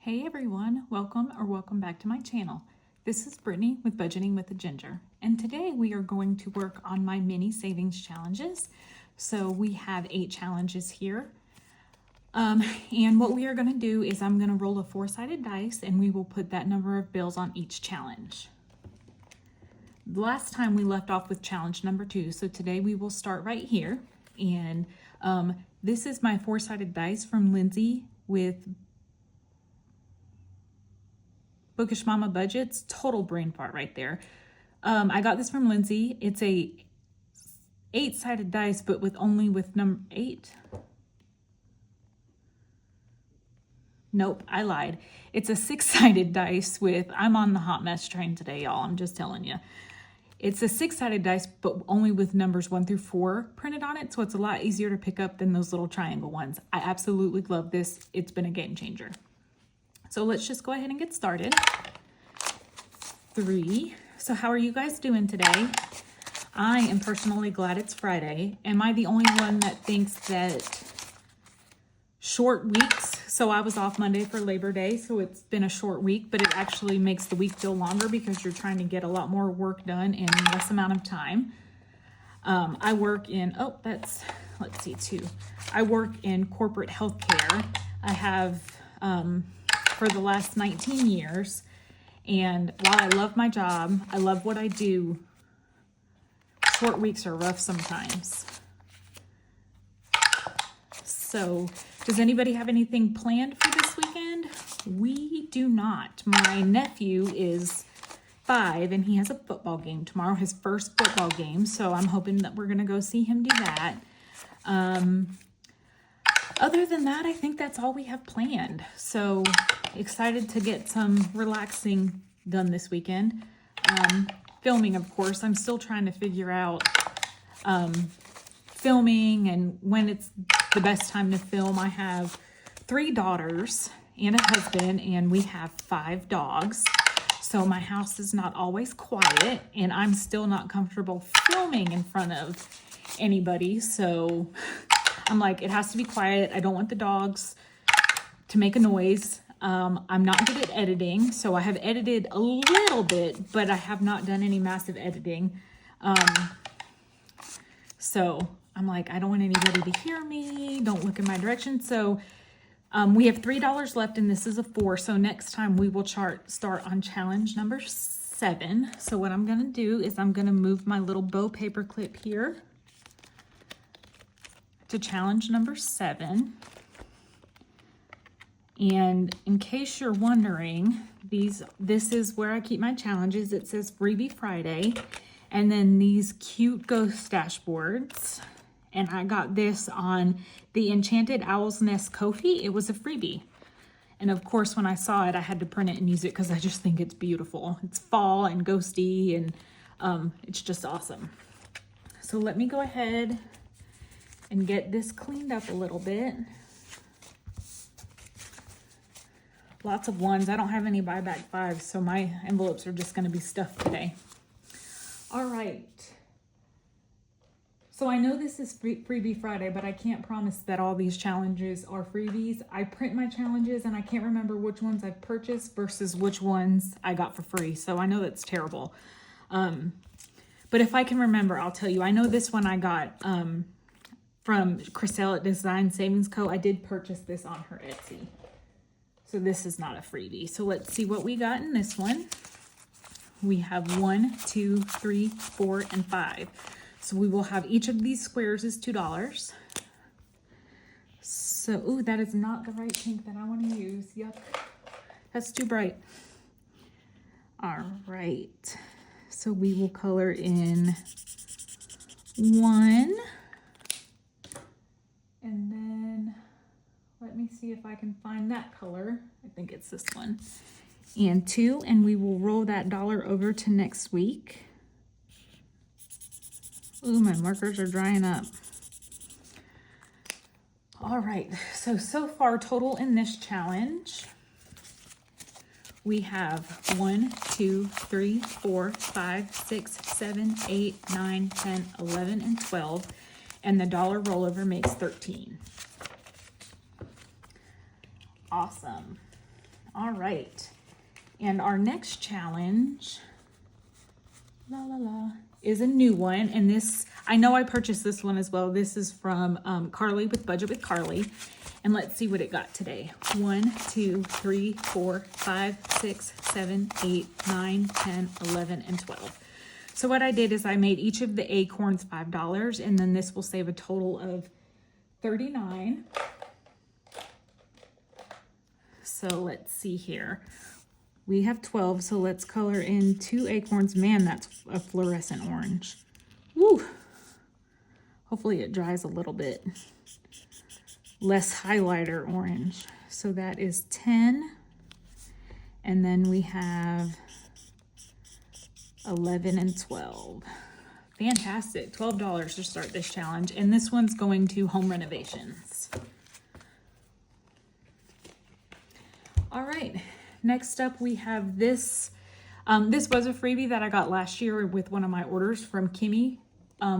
Hey everyone, welcome back to my channel. This is Brittany with Budgeting with a Ginger, and today we are going to work on my mini savings challenges. So we have 8 challenges here. And what we are going to do is I'm going to roll a 4-sided dice and we will put that number of bills on each challenge. Last time we left off with challenge number 2, so today we will start right here. And this is my 4-sided dice from Lindsay with Bookish Mama Budgets. Total brain fart right there. I got this from Lindsay. It's a 8-sided dice, but with number 8. Nope, I lied. It's a 6-sided dice with, I'm on the hot mess train today, y'all. I'm just telling you. It's a 6-sided dice, but only with numbers 1 through 4 printed on it. So it's a lot easier to pick up than those little triangle ones. I absolutely love this. It's been a game changer. So let's just go ahead and get started. 3. So how are you guys doing today? I am personally glad it's Friday. Am I the only one that thinks that short weeks? So I was off Monday for Labor Day, so it's been a short week, but it actually makes the week feel longer because you're trying to get a lot more work done in less amount of time. I work in, let's see, 2. I work in corporate healthcare. I have, for the last 19 years. And while I love my job, I love what I do, short weeks are rough sometimes. So, does anybody have anything planned for this weekend? We do not. My nephew is 5 and he has a football game tomorrow, his first football game. So I'm hoping that we're going to go see him do that. Other than that, I think that's all we have planned. So excited to get some relaxing done this weekend. Filming, of course. I'm still trying to figure out filming and when it's the best time to film. I have 3 daughters and a husband, and we have 5 dogs. So my house is not always quiet, and I'm still not comfortable filming in front of anybody. So I'm like, it has to be quiet. I don't want the dogs to make a noise. I'm not good at editing, so I have edited a little bit, but I have not done any massive editing. So I'm like, I don't want anybody to hear me. Don't look in my direction. So we have $3 left, and this is a 4. So next time we will start on challenge number 7. So what I'm going to do is I'm going to move my little bow paper clip here to challenge number 7. And in case you're wondering, this is where I keep my challenges. It says Freebie Friday, and then these cute ghost dashboards. And I got this on the Enchanted Owl's Nest Ko-fi. It was a freebie. And of course, when I saw it, I had to print it and use it because I just think it's beautiful. It's fall and ghosty, and it's just awesome. So let me go ahead and get this cleaned up a little bit. Lots of 1s. I don't have any buyback 5s, so my envelopes are just going to be stuffed today. All right. So I know this is Freebie Friday, but I can't promise that all these challenges are freebies. I print my challenges, and I can't remember which ones I've purchased versus which ones I got for free. So I know that's terrible. But if I can remember, I'll tell you. I know this one I got from Chriselle at Design Savings Co. I did purchase this on her Etsy. So this is not a freebie. So let's see what we got in this one. We have 1, 2, 3, 4, and 5. So we will have each of these squares is $2. So, ooh, that is not the right pink that I want to use. Yuck. That's too bright. All right. So we will color in 1. And then let me see if I can find that color. I think it's this one. And 2, and we will roll that dollar over to next week. Ooh, my markers are drying up. All right, so far total in this challenge, we have 1, 2, 3, 4, 5, 6, 7, 8, 9, 10, 11, and 12, and the dollar rollover makes 13. Awesome. All right. And our next challenge, is a new one. And this, I know I purchased this one as well. This is from Carly with Budget with Carly. And let's see what it got today. 1, 2, 3, 4, 5, 6, 7, 8, 9, 10, 11, and 12. So what I did is I made each of the acorns $5, and then this will save a total of $39. So let's see here. We have 12, so let's color in 2 acorns. Man, that's a fluorescent orange. Woo! Hopefully it dries a little bit. Less highlighter orange. So that is 10. And then we have 11 and 12. Fantastic. $12 to start this challenge. And this one's going to home renovations. All right. Next up, we have this. This was a freebie that I got last year with one of my orders from Kimmy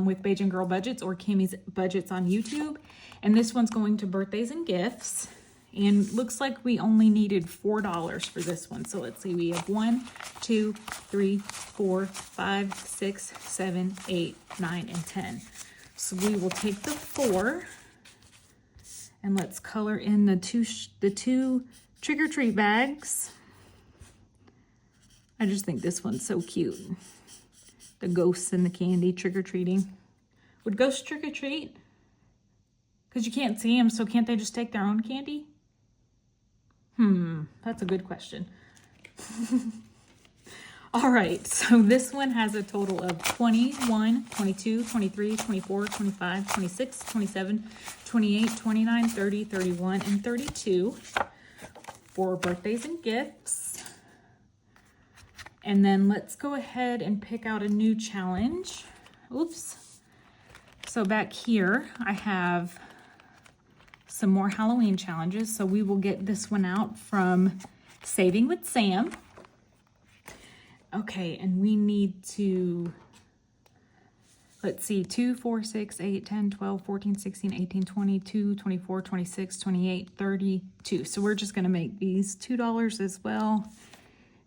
with Bajan Girl Budgets, or Kimmy's Budgets on YouTube. And this one's going to birthdays and gifts. And looks like we only needed $4 for this one. So let's see, we have 1, 2, 3, 4, 5, 6, 7, 8, 9, and 10. So we will take the 4 and let's color in the two trick-or-treat bags. I just think this one's so cute. The ghosts and the candy trick-or-treating. Would ghosts trick-or-treat? Because you can't see them, so can't they just take their own candy? That's a good question. All right, so this one has a total of 21, 22, 23, 24, 25, 26, 27, 28, 29, 30, 31, and 32 for birthdays and gifts. And then let's go ahead and pick out a new challenge. Oops. So back here, I have some more Halloween challenges. So we will get this one out from Saving with Sam. Okay, and we need to, let's see, 2, 4, 6, 8, 10, 12, 14, 16, 18, 22, 24, 26, 28, 32. So we're just gonna make these $2 as well.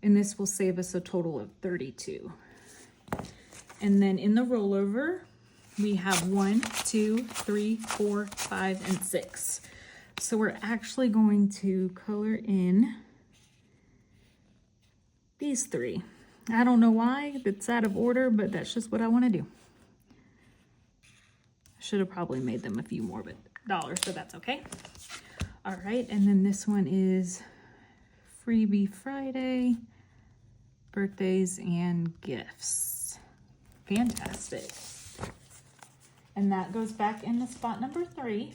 And this will save us a total of 32. And then in the rollover, we have 1, 2, 3, 4, 5, and 6. So we're actually going to color in these 3. I don't know why it's out of order, but that's just what I want to do. Should have probably made them a few more dollars, but that's okay. All right, and then this one is Freebie Friday, birthdays and gifts. Fantastic. And that goes back into spot number 3.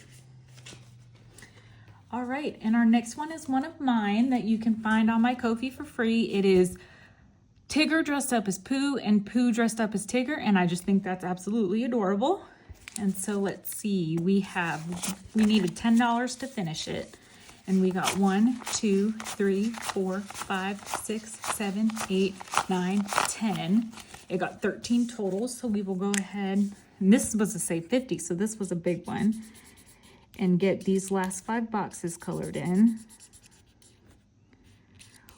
All right, and our next one is one of mine that you can find on my Ko-fi for free. It is Tigger dressed up as Pooh and Pooh dressed up as Tigger, and I just think that's absolutely adorable. And so let's see, we needed $10 to finish it. And we got 1, 2, 3, 4, 5, 6, 7, 8, 9, 10. It got 13 total, so we will go ahead. And this was a save 50, so this was a big one. And get these last 5 boxes colored in.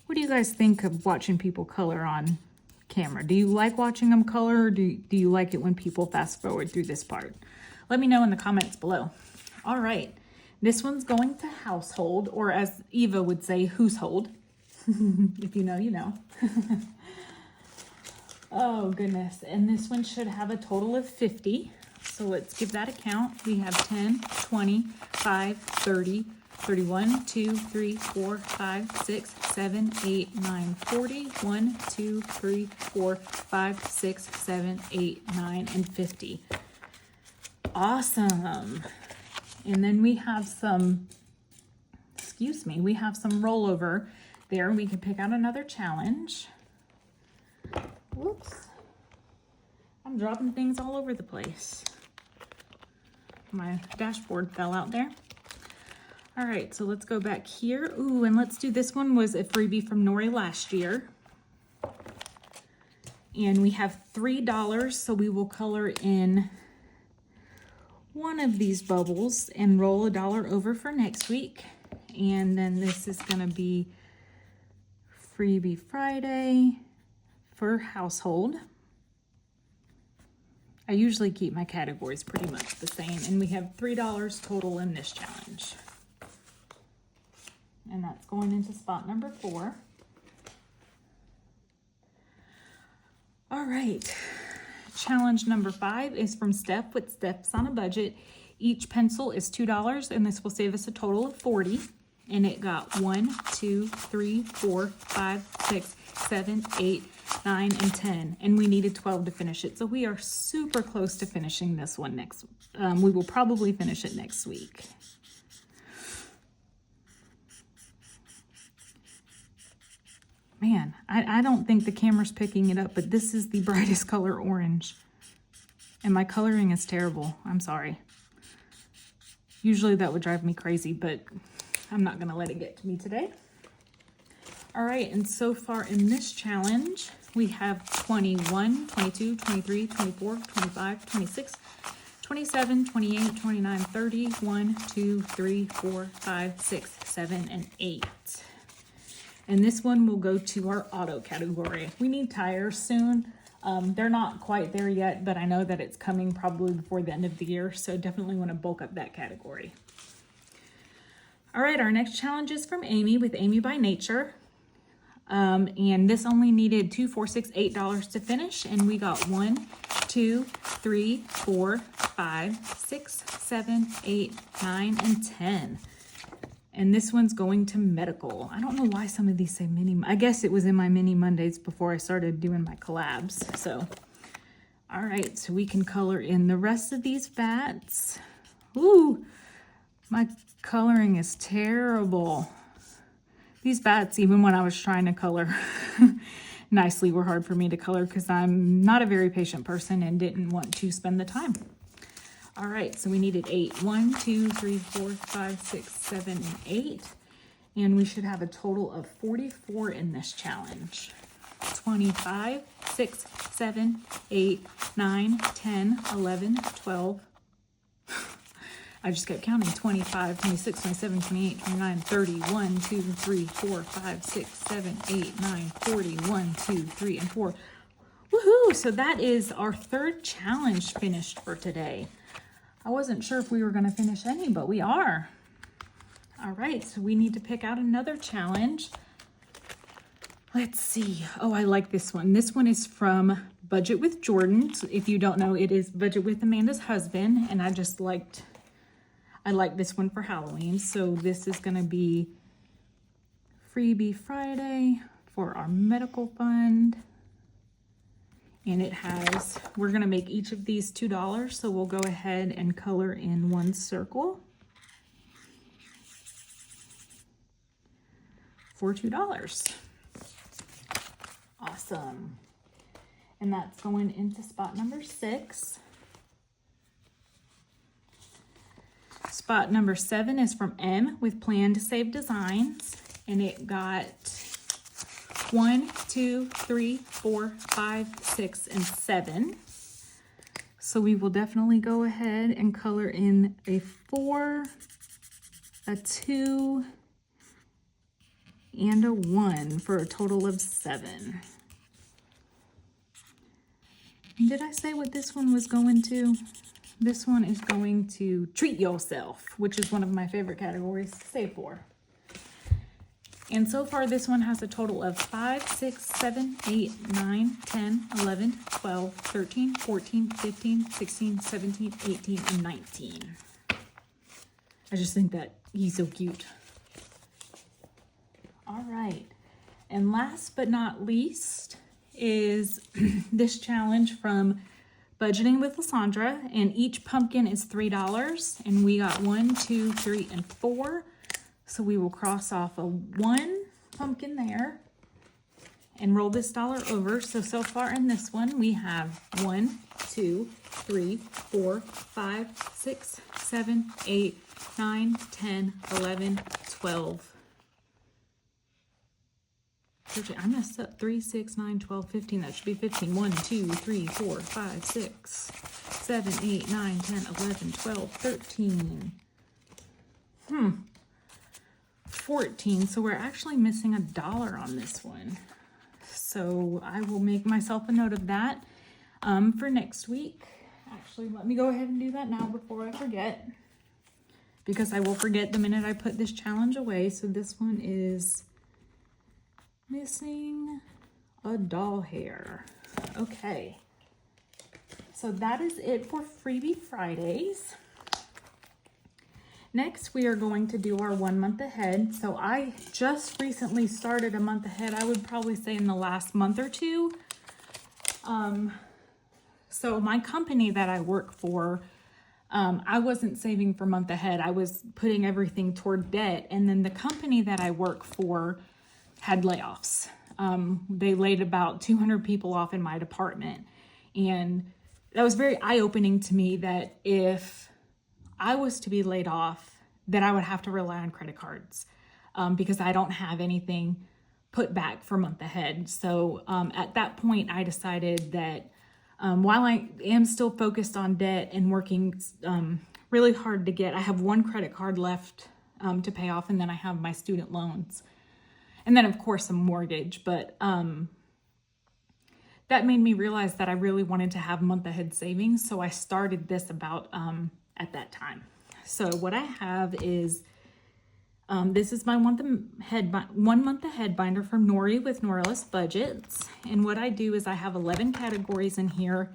What do you guys think of watching people color on camera? Do you like watching them color, or do you like it when people fast forward through this part? Let me know in the comments below. All right, this one's going to household, or as Eva would say, household. If you know, you know. Oh goodness, and this one should have a total of 50. So let's give that a count. We have 10, 20, 5, 30, 31, 2, 3, 4, 5, 6, 7, 8, 9, 40, 1, 2, 3, 4, 5, 6, 7, 8, 9, and 50. Awesome. And then we have some, we have some rollover there. We can pick out another challenge. Whoops. I'm dropping things all over the place. My dashboard fell out there. All right, so let's go back here. Ooh, and let's do this one. Was a freebie from Nori last year. And we have $3, so we will color in one of these bubbles and roll $1 over for next week. And then this is gonna be Freebie Friday for household. I usually keep my categories pretty much the same, and we have $3 total in this challenge. And that's going into spot number 4. All right, challenge number 5 is from Steph with Steph's on a Budget. Each pencil is $2, and this will save us a total of $40. And it got 1, 2, 3, 4, 5, 6, 7, 8, 9, and 10. And we needed 12 to finish it. So we are super close to finishing this one next. We will probably finish it next week. Man, I don't think the camera's picking it up, but this is the brightest color orange. And my coloring is terrible. I'm sorry. Usually that would drive me crazy, but I'm not going to let it get to me today. All right, and so far in this challenge, we have 21, 22, 23, 24, 25, 26, 27, 28, 29, 30, 1, 2, 3, 4, 5, 6, 7, and 8. And this one will go to our auto category. We need tires soon. They're not quite there yet, but I know that it's coming probably before the end of the year, so definitely want to bulk up that category. All right, our next challenge is from Amy with Amy by Nature. And this only needed $2, $4, $6, $8 to finish, and we got 1, 2, 3, 4, 5, 6, 7, 8, 9, and 10. And this one's going to medical. I don't know why some of these say mini. I guess it was in my mini Mondays before I started doing my collabs. So, all right, so we can color in the rest of these bats. Ooh, my coloring is terrible. These bats, even when I was trying to color nicely, were hard for me to color because I'm not a very patient person and didn't want to spend the time. All right, so we needed 8. 1, 2, 3, 4, 5, 6, 7, and 8. And we should have a total of 44 in this challenge. 25, 6, 7, 8, 9, 10, 11, 12. I just kept counting. 25, 26, 27, 28, 29, 30, 1, 2, 3, 4, 5, 6, 7, 8, 9, 40, 1, 2, 3, and 4. Woohoo! So that is our 3rd challenge finished for today. I wasn't sure if we were going to finish any, but we are. All right, so we need to pick out another challenge. Let's see. Oh, I like this one. This one is from Budget with Jordan. So if you don't know, it is Budget with Amanda's husband, and I like this one for Halloween. So this is going to be Freebie Friday for our medical fund. And it has, we're going to make each of these $2. So we'll go ahead and color in one circle for $2. Awesome. And that's going into spot number 6. Spot number 7 is from M with Plan to Save Designs. And it got 1, 2, 3, 4, 5, 6, and 7. So we will definitely go ahead and color in a 4, a 2, and a 1 for a total of 7. And did I say what this one was going to? This one is going to Treat Yourself, which is one of my favorite categories to save for. And so far, this one has a total of 5, 6, 7, 8, 9, 10, 11, 12, 13, 14, 15, 16, 17, 18, and 19. I just think that he's so cute. All right. And last but not least is this challenge from Budgeting with Lysandra. And each pumpkin is $3. And we got 1, 2, 3, and 4. So we will cross off a 1 pumpkin there and roll this dollar over. So far in this one, we have 1, 2, 3, 4, 5, 6, 7, 8, 9, 10, 11, 12. 13. I messed up. 3, 6, 9, 12, 15. That should be 15. 1, 2, 3, 4, 5, 6, 7, 8, 9, 10, 11, 12, 13. $14, so we're actually missing $1 on this one. So I will make myself a note of that for next week. Actually, let me go ahead and do that now before I forget, because I will forget the minute I put this challenge away. So this one is missing a doll hair. Okay. So that is it for Freebie Fridays. Next, we are going to do our 1 month ahead. So I just recently started a month ahead. I would probably say in the last month or two. So my company that I work for, I wasn't saving for month ahead. I was putting everything toward debt. And then the company that I work for had layoffs. They laid about 200 people off in my department. And that was very eye-opening to me that if I was to be laid off, that I would have to rely on credit cards because I don't have anything put back for month ahead. So at that point, I decided that while I am still focused on debt and working really hard to get, I have one credit card left to pay off, and then I have my student loans. And then, of course, a mortgage. But that made me realize that I really wanted to have month ahead savings. So I started this about at that time. So what I have is, this is my 1 month ahead binder from Nori with Norless Budgets. And what I do is I have 11 categories in here.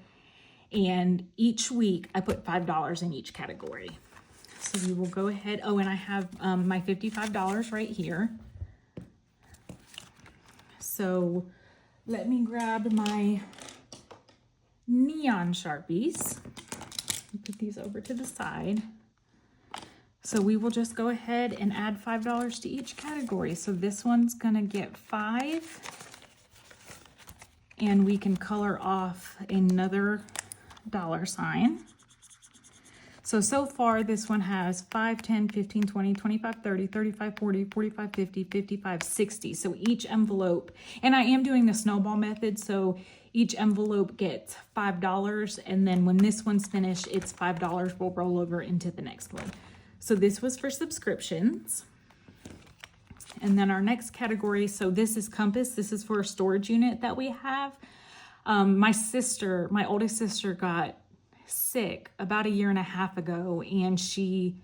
And each week I put $5 in each category. So we will go ahead. Oh, and I have my $55 right here. So let me grab my neon Sharpies. Put these over to the side. So we will just go ahead and add $5 to each category. So this one's gonna get 5. And we can color off another $sign. So far this one has 5, 10, 15, 20, 25, 30, 35, 40, 45, 50, 55, 60. So each envelope, and I am doing the snowball method, so each envelope gets $5, and then when this one's finished, it's $5 will roll over into the next one. So this was for subscriptions. And then our next category, so this is Compass. This is for a storage unit that we have. My oldest sister got sick about 1.5 years ago, and she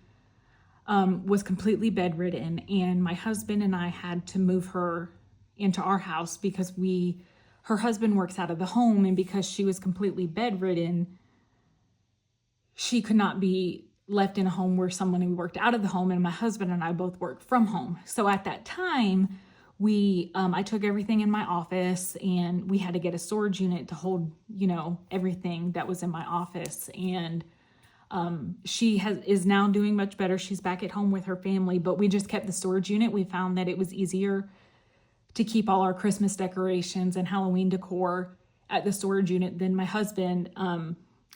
was completely bedridden, and my husband and I had to move her into our house because her husband works out of the home, and because she was completely bedridden, she could not be left in a home where someone who worked out of the home, and my husband and I both worked from home. So at that time, I took everything in my office, and we had to get a storage unit to hold, everything that was in my office. And she is now doing much better. She's back at home with her family, but we just kept the storage unit. We found that it was easier to keep all our Christmas decorations and Halloween decor at the storage unit than my husband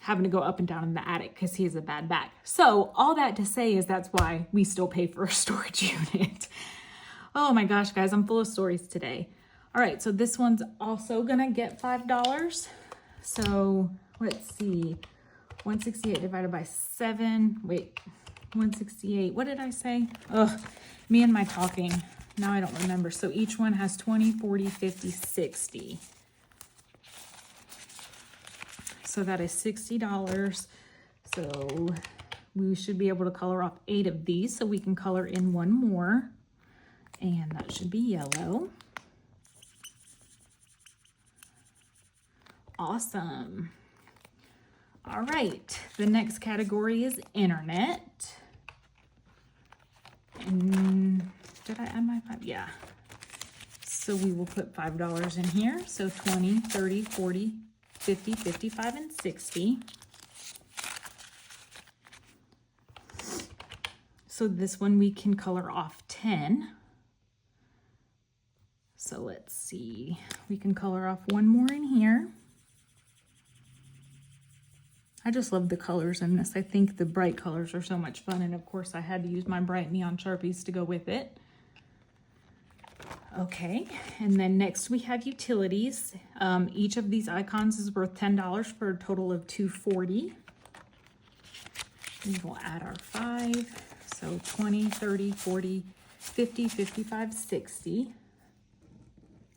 having to go up and down in the attic because he has a bad back. So all that to say is that's why we still pay for a storage unit. Oh my gosh, guys, I'm full of stories today. All right, so this one's also gonna get $5. So let's see, 168 divided by 7. Wait, 168, what did I say? Ugh, me and my talking. Now I don't remember. So each one has 20, 40, 50, 60. So that is $60. So we should be able to color off 8 of these, so we can color in one more. And that should be yellow. Awesome. All right, the next category is internet. And did I add my 5? Yeah. So we will put $5 in here. So 20, 30, 40, 50, 55, and 60. So this one we can color off 10. So let's see, we can color off one more in here. I just love the colors in this. I think the bright colors are so much fun. And of course I had to use my bright neon Sharpies to go with it. Okay, and then next we have utilities. Each of these icons is worth $10 for a total of $240. We will add our 5. So 20, 30, 40, 50, 55, 60.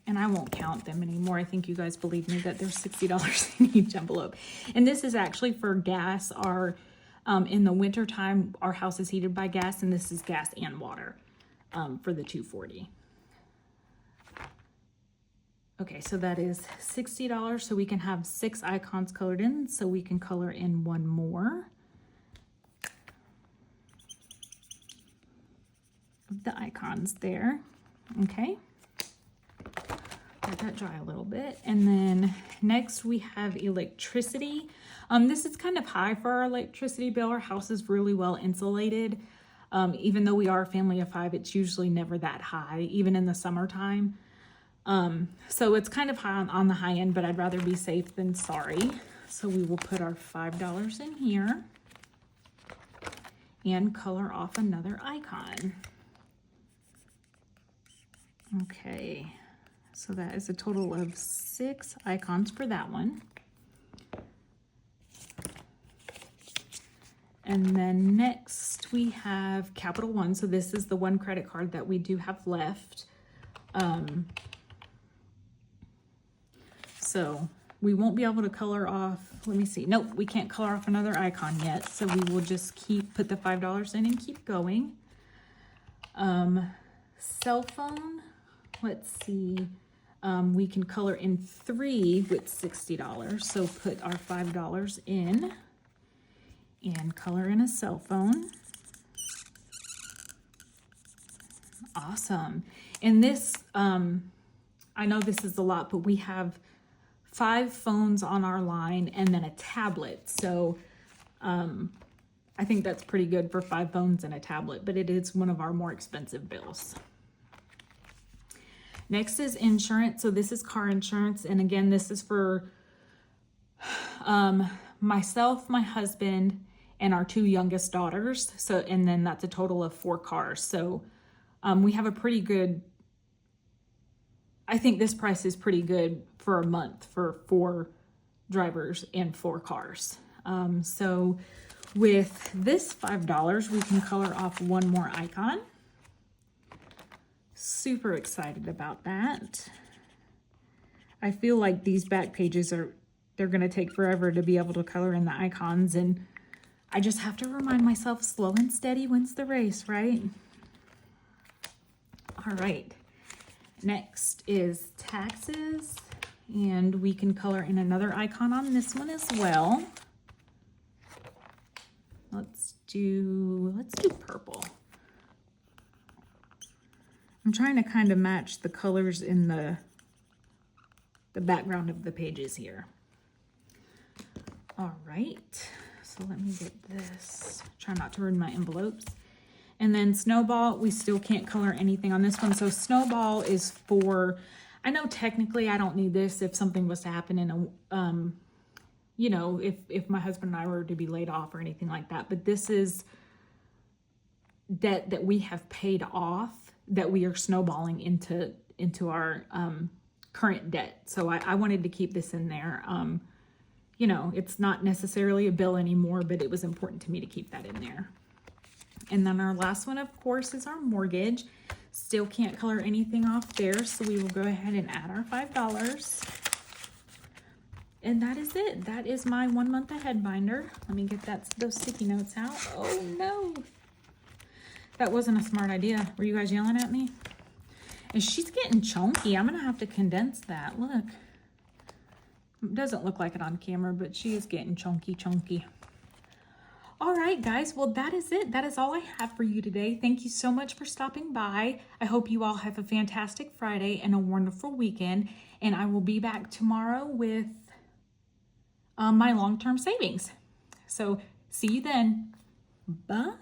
And I won't count them anymore. I think you guys believe me that there's $60 in each envelope. And this is actually for gas. In the winter time, our house is heated by gas, and this is gas and water for the 240. Okay, so that is $60. So we can have 6 icons colored in. So we can color in one more of the icons there. Okay. Let that dry a little bit. And then next we have electricity. This is kind of high for our electricity bill. Our house is really well insulated. Even though we are a family of 5, it's usually never that high, even in the summertime. So it's kind of high on the high end, but I'd rather be safe than sorry. So we will put our $5 in here and color off another icon. Okay. So that is a total of 6 icons for that one. And then next we have Capital One. So this is the one credit card that we do have left. So we won't be able to color off, let me see. Nope, we can't color off another icon yet. So we will just put the $5 in and keep going. Cell phone, let's see. We can color in 3 with $60. So put our $5 in and color in a cell phone. Awesome. And this, I know this is a lot, but we have 5 phones on our line and then a tablet. So I think that's pretty good for 5 phones and a tablet, but it is one of our more expensive bills. Next is insurance. So this is car insurance. And again, this is for myself, my husband, and our 2 youngest daughters. So, and then that's a total of 4 cars. So we have a pretty good, I think this price is pretty good for a month for 4 drivers and 4 cars. So with this $5, we can color off one more icon. Super excited about that. I feel like these back pages they're going to take forever to be able to color in the icons, and I just have to remind myself slow and steady wins the race, right? All right. Next is taxes, and we can color in another icon on this one as well. Let's do purple. I'm trying to kind of match the colors in the background of the pages here. All right, so let me get this. Try not to ruin my envelopes. And then Snowball, we still can't color anything on this one. So Snowball is for, I know technically I don't need this if something was to happen in a, you know, if my husband and I were to be laid off or anything like that. But this is debt that we have paid off that we are snowballing into our current debt. So I wanted to keep this in there. You know, it's not necessarily a bill anymore, but it was important to me to keep that in there. And then our last one, of course, is our mortgage. Still can't color anything off there, so we will go ahead and add our $5. And that is it. That is my 1 month ahead binder. Let me get those sticky notes out. Oh no. That wasn't a smart idea. Were you guys yelling at me? And she's getting chunky. I'm going to have to condense that. Look. It doesn't look like it on camera, but she is getting chunky. All right, guys. Well, that is it. That is all I have for you today. Thank you so much for stopping by. I hope you all have a fantastic Friday and a wonderful weekend. And I will be back tomorrow with my long-term savings. So see you then. Bye.